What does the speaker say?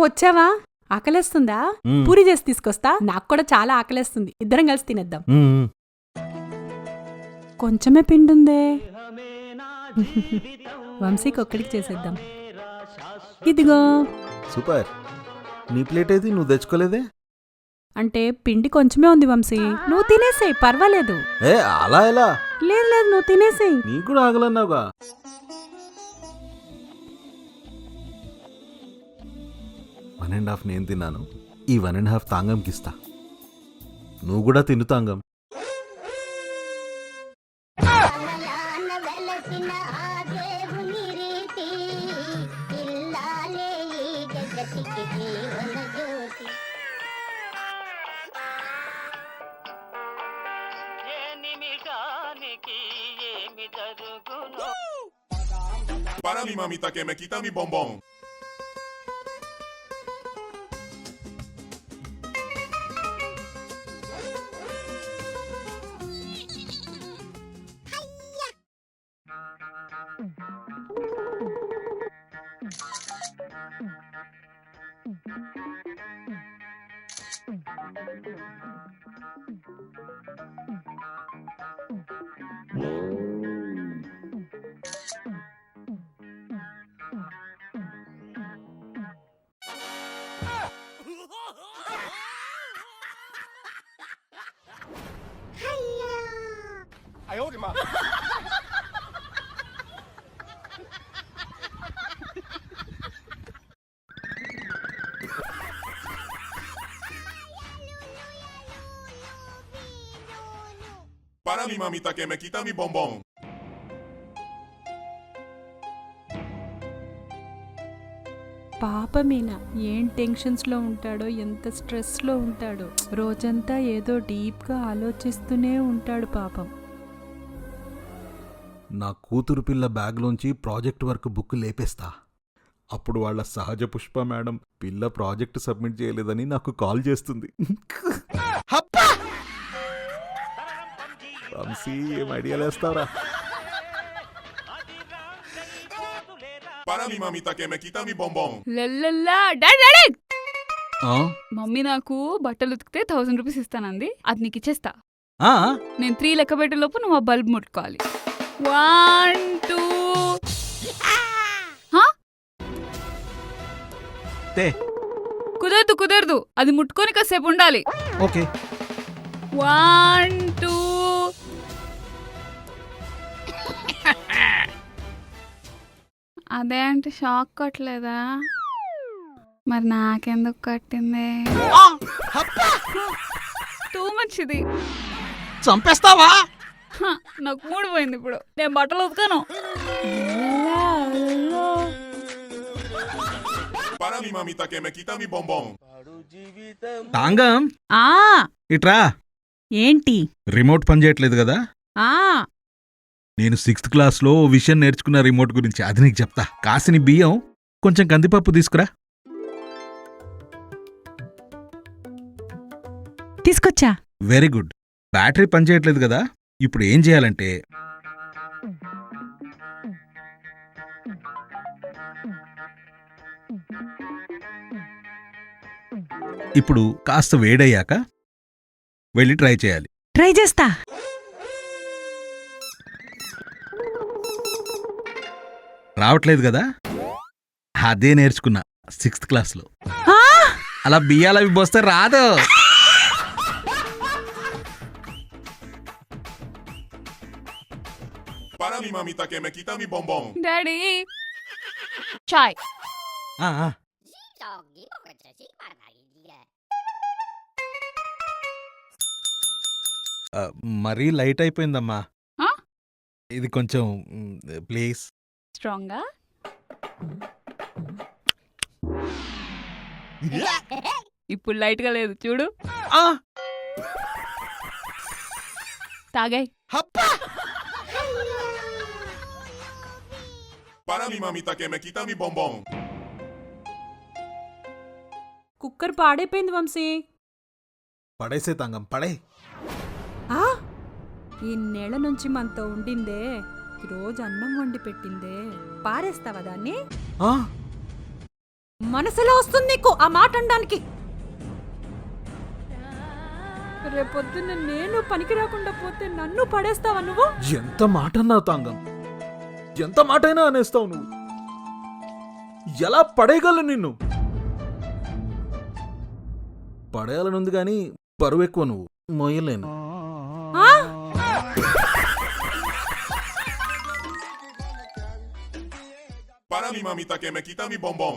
వచ్చావా? ఆకలేస్తుందా? పూరి చేసి తీసుకొస్తా. నాకు కూడా చాలా ఆకలేస్తుంది. ఇద్దరం కలిసి తినేద్దాం. కొంచెమే పిండుందే. వంశీకి ఒక్కడికి చేసేద్దాం. ఇదిగో. సూపర్. నీ ప్లేట్ ఏది? నువ్వు తెచ్చుకోలేదే? అంటే పిండి కొంచెమే ఉంది వంశీ, నువ్వు తినేసేయ్, పర్వాలేదు. ఏ అలా ఎలా? లేదు లేదు, నువ్వు తినేసేయ్. నీకు కూడా ఆగలన్నావుగా. వన్ అండ్ హాఫ్ నేను తిన్నాను, ఈ 1.5 తాంగంకి ఇస్తా. నువ్వు కూడా తిను తాంగం. Para mi mamita que me quita mi bombón. Para mi mamita que me quita mi bombón. పాపమేనా, ఏం టెన్షన్స్ లో ఉంటాడో, ఎంత స్ట్రెస్ లో ఉంటాడో. రోజంతా ఏదో డీప్ గా ఆలోచిస్తూనే ఉంటాడు పాపం. నా కూతురు పిల్ల బ్యాగ్లోంచి ప్రాజెక్ట్ వర్క్ బుక్ లేపేస్తా. అప్పుడు వాళ్ళ సహజ పుష్ప మేడం పిల్ల ప్రాజెక్ట్ సబ్మిట్ చేయలేదని నాకు కాల్ చేస్తుంది. వంశీ, ఏం ఐడియాలు వేస్తావరా? Para mi mamita que me quita mi bombón. Mummy నాకు బట్టలు ఉతికితే 1000 రూపీస్ ఇస్తానంది, అది నీకు ఇచ్చేస్తా. నేను 3 లెక్క పెట్టే లోపు నువ్వు ఆ బల్బ్ ముట్టుకోవాలి. 1 2 కుదరదు, అది ముట్టుకొని కాసేపు ఉండాలి. ఓకే. 1 2 అదే అంటే షాక్ కొట్టలేదా? మరి నాకెందుకు కట్టింది? టూ మచ్ ఇది. చంపేస్తావా? నాకు మూడు పోయింది ఇప్పుడు. నేను బట్టలు ఉతకను. Para mi mamita que me quita mi bombón. తాంగం, ఇట్రా. ఏంటి? రిమోట్ పని చేయట్లేదు కదా? నేను 6th క్లాస్లో ఓ విషయం నేర్చుకున్న రిమోట్ గురించి, అది నీకు చెప్తా. కాసిని బియ్యం, కొంచెం కందిపప్పు తీసుకురా. తీసుకొచ్చా. Very good. బ్యాటరీ పనిచేయట్లేదు కదా? ఇప్పుడు ఏం చేయాలంటే, ఇప్పుడు కాస్త వేడయ్యాక వెళ్ళి ట్రై చేయాలి. ట్రై చేస్తా. రావట్లేదు కదా? అదే నేర్చుకున్నా 6th క్లాస్లో. అలా బియ్యాలవి పోస్తే రాదు. Para mi mamita que me quita mi bombón. Daddy, చాయ్. మరీ లైట్ అయిపోయిందమ్మా. ఇది కొంచెం ప్లీజ్. స్ట్రాంగా? ఇప్పుడు లైట్ గా లేదు చూడు. తాగాయి. Para mi mamita que me quita mi bombón. Cooker పాడైపోయింది వంశీ. పడేసే తాంగం, పడే. ఈ నెల నుంచి మనతో ఉండిందే, రోజు అన్నం వండి పెట్టిందే, పారేస్తావా దాన్ని? మనసులో వస్తుంది నీకు ఆ మాట అనడానికి? రేపొద్దున్న నేను పనికి రాకుండా పోతే నన్ను పడేస్తావా నువ్వు? ఎంత మాట అన్నావు తాంగం, ఎంత మాటైనా అనేస్తావు నువ్వు. ఎలా పడేయగలను నిన్ను? పడేయాలనుంది గాని బరువు ఎక్కువ, నువ్వు మోయలేను. ఆ? Para mi mamita que me quita mi bombón.